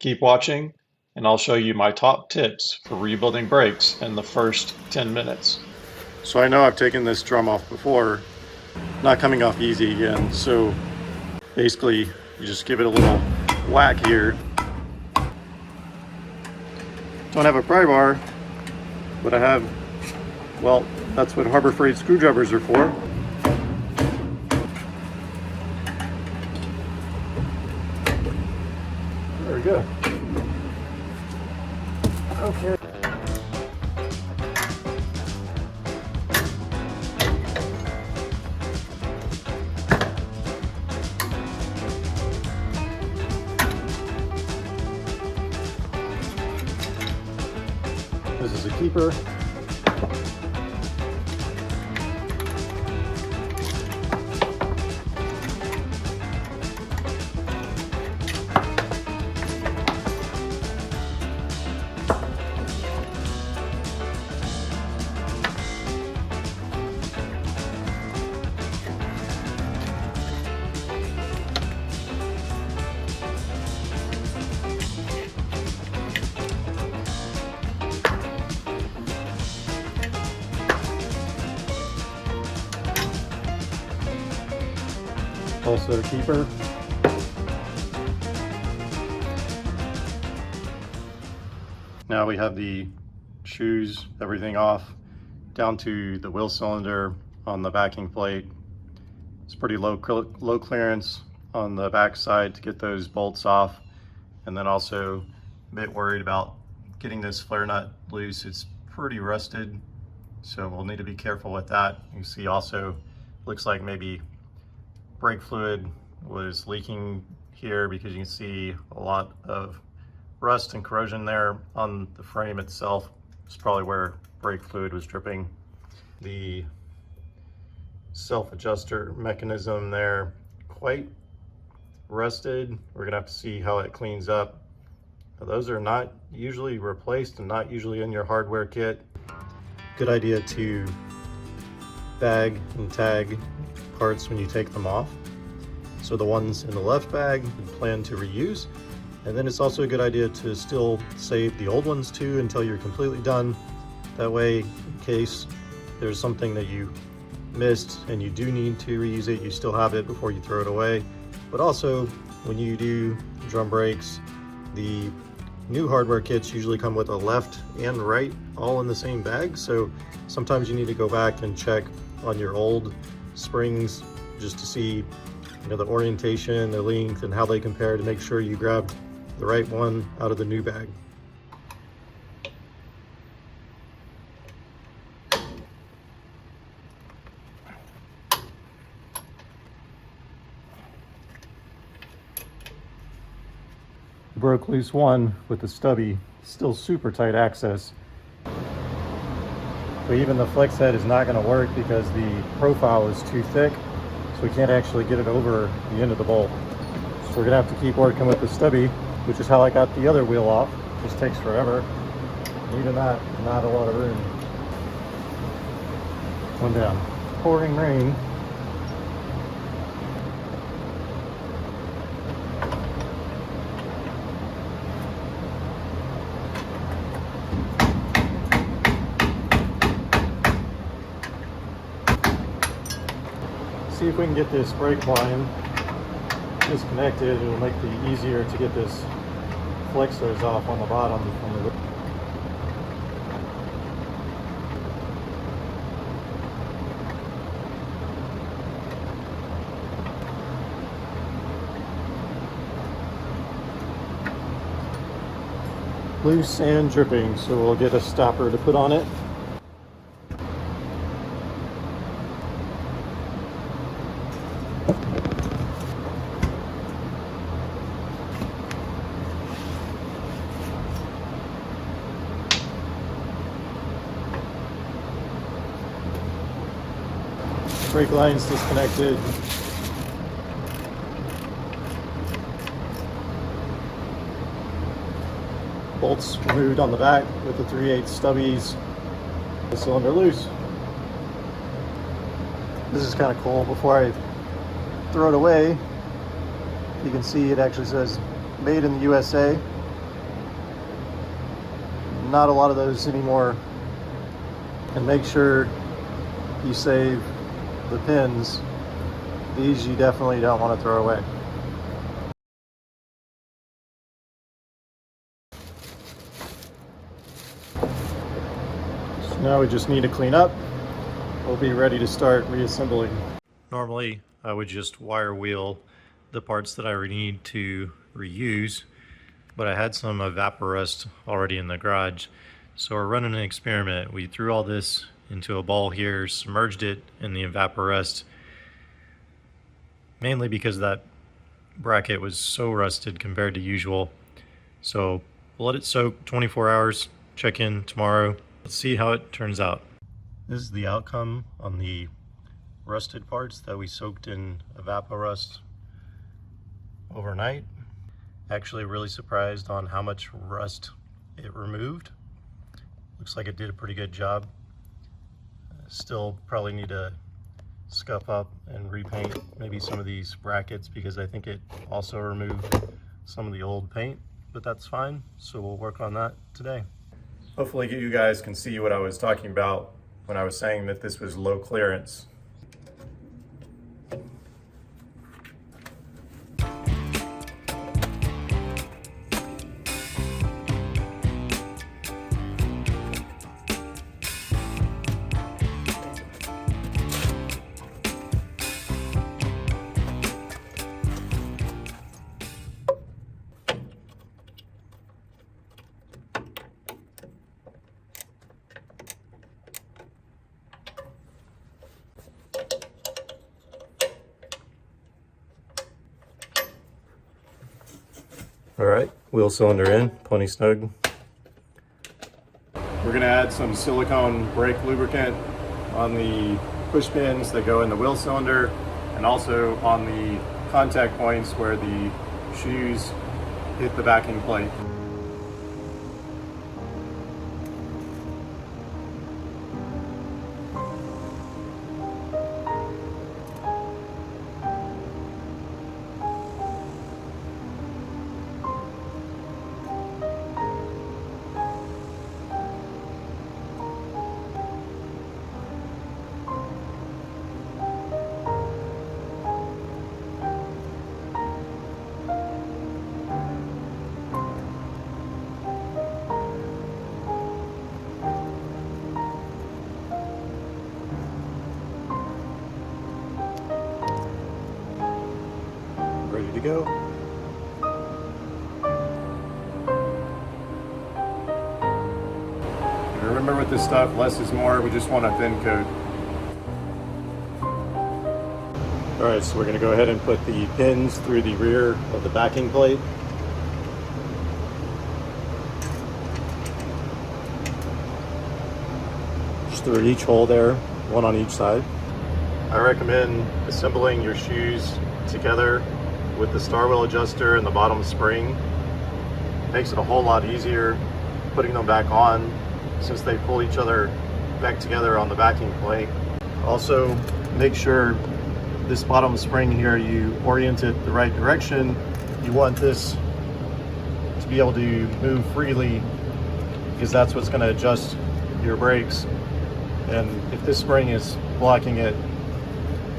Keep watching, and I'll show you my top tips for rebuilding brakes in the first 10 minutes. So I know I've taken this drum off before, not coming off easy again. So basically you just give it a little whack here. Don't have a pry bar, but I have, well, that's what Harbor Freight screwdrivers are for. Very good. Okay. This is a keeper. Also a keeper. Now we have the shoes, everything off, down to the wheel cylinder on the backing plate. It's pretty low clearance on the back side to get those bolts off. And then also a bit worried about getting this flare nut loose. It's pretty rusted, so we'll need to be careful with that. You see also, looks like maybe brake fluid was leaking here because you can see a lot of rust and corrosion there on the frame itself. It's probably where brake fluid was dripping. The self-adjuster mechanism there, quite rusted. We're gonna have to see how it cleans up. Now, those are not usually replaced and not usually in your hardware kit. Good idea to bag and tag parts when you take them off. So the ones in the left bag you plan to reuse, and then it's also a good idea to still save the old ones too until you're completely done. That way, in case there's something that you missed and you do need to reuse it, you still have it before you throw it away. But also, when you do drum brakes, the new hardware kits usually come with a left and right all in the same bag, so sometimes you need to go back and check on your old springs just to see, you know, the orientation, the length, and how they compare to make sure you grab the right one out of the new bag. Broke loose one with the stubby, still super tight access. But even the flex head is not going to work because the profile is too thick, so we can't actually get it over the end of the bolt. So we're going to have to keep working with the stubby, which is how I got the other wheel off. Just takes forever. Even that, not a lot of room. One down. Pouring rain. See if we can get this brake line disconnected. It'll make it easier to get this flex hose off on the bottom. Loose and dripping, so we'll get a stopper to put on it. Brake line's disconnected. Bolts removed on the back with the 3/8 stubbies. The cylinder loose. This is kind of cool. Before I throw it away, you can see it actually says made in the USA. not a lot of those anymore. And make sure you save the pins. These you definitely don't want to throw away. So now we just need to clean up. We'll be ready to start reassembling. Normally I would just wire wheel the parts that I need to reuse, but I had some Evapo-rust already in the garage. So we're running an experiment. We threw all this into a bowl here, submerged it in the Evapo-rust, mainly because that bracket was so rusted compared to usual. So we'll let it soak 24 hours, check in tomorrow. Let's see how it turns out. This is the outcome on the rusted parts that we soaked in Evapo-rust overnight. Actually really surprised on how much rust it removed. Looks like it did a pretty good job. Still probably need to scuff up and repaint maybe some of these brackets, because I think it also removed some of the old paint, but that's fine. So we'll work on that today. Hopefully you guys can see what I was talking about when I was saying that this was low clearance. All right, wheel cylinder in, plenty snug. We're gonna add some silicone brake lubricant on the push pins that go in the wheel cylinder, and also on the contact points where the shoes hit the backing plate. Ready to go. And remember with this stuff, less is more. We just want a thin coat. All right, so we're going to go ahead and put the pins through the rear of the backing plate. Just through each hole there, one on each side. I recommend assembling your shoes together with the star wheel adjuster and the bottom spring. Makes it a whole lot easier putting them back on, since they pull each other back together on the backing plate. Also, make sure this bottom spring here, you orient it the right direction. You want this to be able to move freely, because that's what's going to adjust your brakes. And if this spring is blocking it,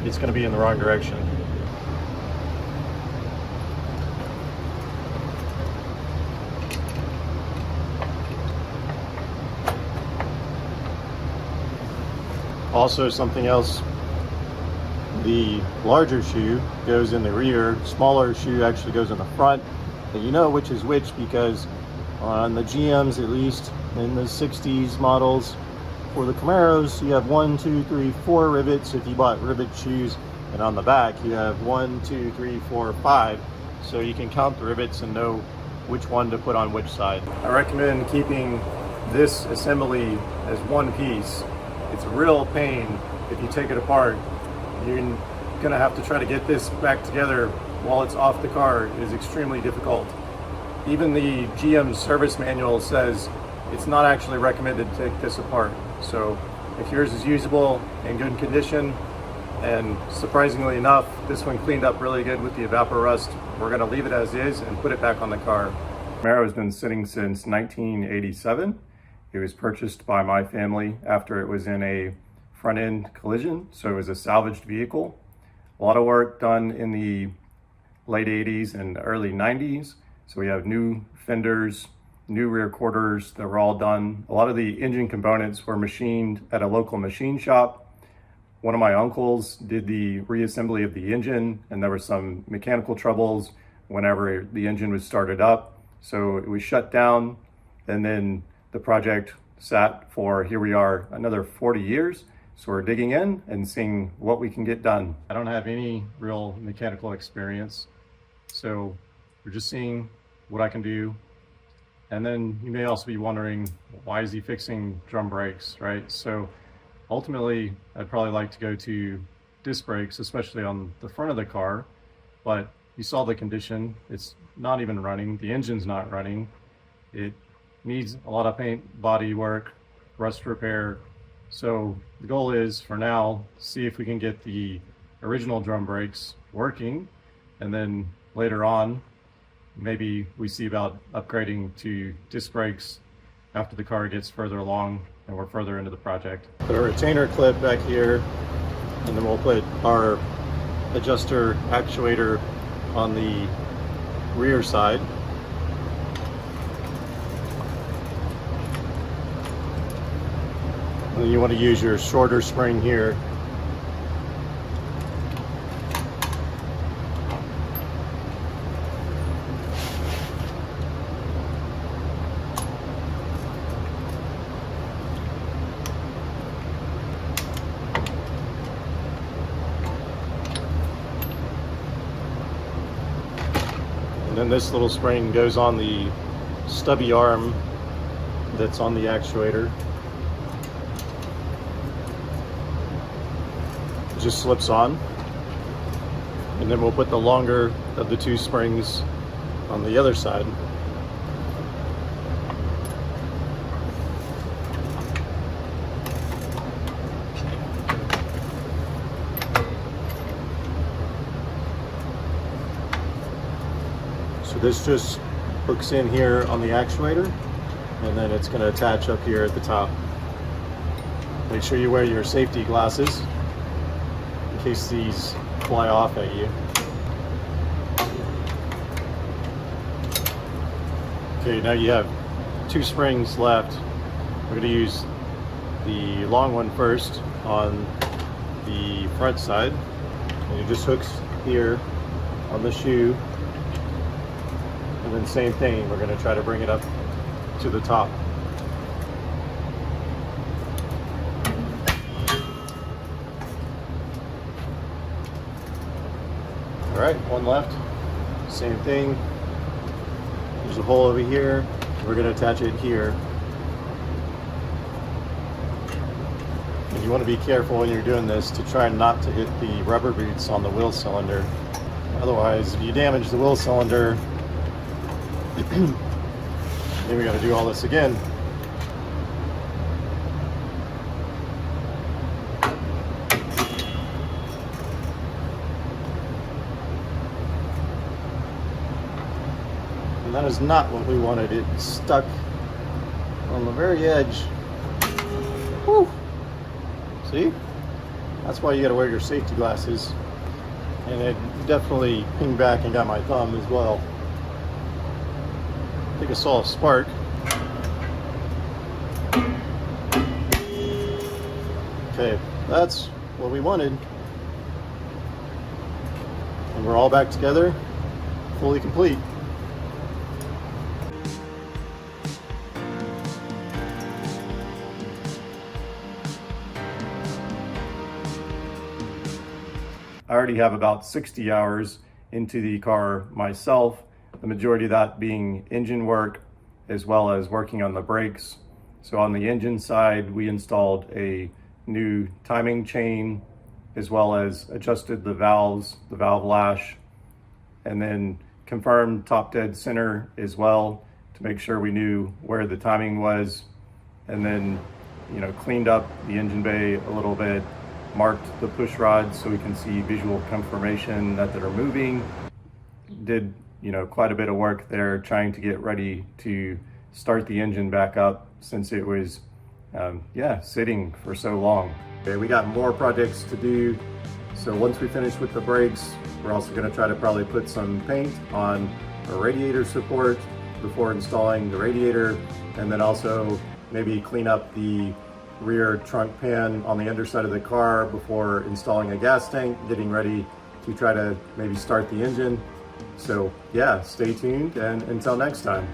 it's going to be in the wrong direction. Also, something else, the larger shoe goes in the rear, smaller shoe actually goes in the front. And you know which is which, because on the GMs, at least in the 60s models, for the Camaros, you have 1, 2, 3, 4 rivets if you bought rivet shoes, and on the back you have 1, 2, 3, 4, 5. So you can count the rivets and know which one to put on which side. I recommend keeping this assembly as one piece. It's a real pain if you take it apart. You're gonna have to try to get this back together while it's off the car. It is extremely difficult. Even the GM service manual says it's not actually recommended to take this apart. So if yours is usable, in good condition, and surprisingly enough, this one cleaned up really good with the Evapo-rust, we're gonna leave it as is and put it back on the car. Camaro has been sitting since 1987. It was purchased by my family after it was in a front end collision, so it was a salvaged vehicle. A lot of work done in the late 80s and early 90s. So we have new fenders, new rear quarters that were all done. A lot of the engine components were machined at a local machine shop. One of my uncles did the reassembly of the engine, and there were some mechanical troubles whenever the engine was started up. So it was shut down, and then the project sat for, here we are, another 40 years. So we're digging in and seeing what we can get done. I don't have any real mechanical experience, so we're just seeing what I can do. And then you may also be wondering, why is he fixing drum brakes, right? So ultimately, I'd probably like to go to disc brakes, especially on the front of the car, but you saw the condition. It's not even running. The engine's not running. It needs a lot of paint, body work, rust repair. So the goal is, for now, see if we can get the original drum brakes working, and then later on, maybe we see about upgrading to disc brakes after the car gets further along and we're further into the project. Put a retainer clip back here, and then we'll put our adjuster actuator on the rear side. And then you want to use your shorter spring here. And then this little spring goes on the stubby arm that's on the actuator. It just slips on. And then we'll put the longer of the two springs on the other side. So this just hooks in here on the actuator, and then it's going to attach up here at the top. Make sure you wear your safety glasses in case these fly off at you. Okay, now you have two springs left. We're going to use the long one first on the front side, and it just hooks here on the shoe. And then same thing, we're going to try to bring it up to the top. All right, one left. Same thing. There's a hole over here. We're going to attach it here. And you want to be careful when you're doing this to try not to hit the rubber boots on the wheel cylinder. Otherwise, if you damage the wheel cylinder, then we got to do all this again. And that is not what we wanted. It stuck on the very edge. Whew. See? That's why you got to wear your safety glasses. And it definitely pinged back and got my thumb as well. I think I saw a spark. Okay, that's what we wanted. And we're all back together, fully complete. I already have about 60 hours into the car myself, the majority of that being engine work as well as working on the brakes. So on the engine side, we installed a new timing chain as well as adjusted the valves, the valve lash, and then confirmed top dead center as well to make sure we knew where the timing was, and then cleaned up the engine bay a little bit, marked the push rods so we can see visual confirmation that they're moving. Did quite a bit of work there trying to get ready to start the engine back up since it was sitting for so long. Okay, we got more projects to do. So once we finish with the brakes, we're also going to try to probably put some paint on a radiator support before installing the radiator, and then also maybe clean up the rear trunk pan on the underside of the car before installing a gas tank, getting ready to try to maybe start the engine. So yeah, stay tuned, and until next time.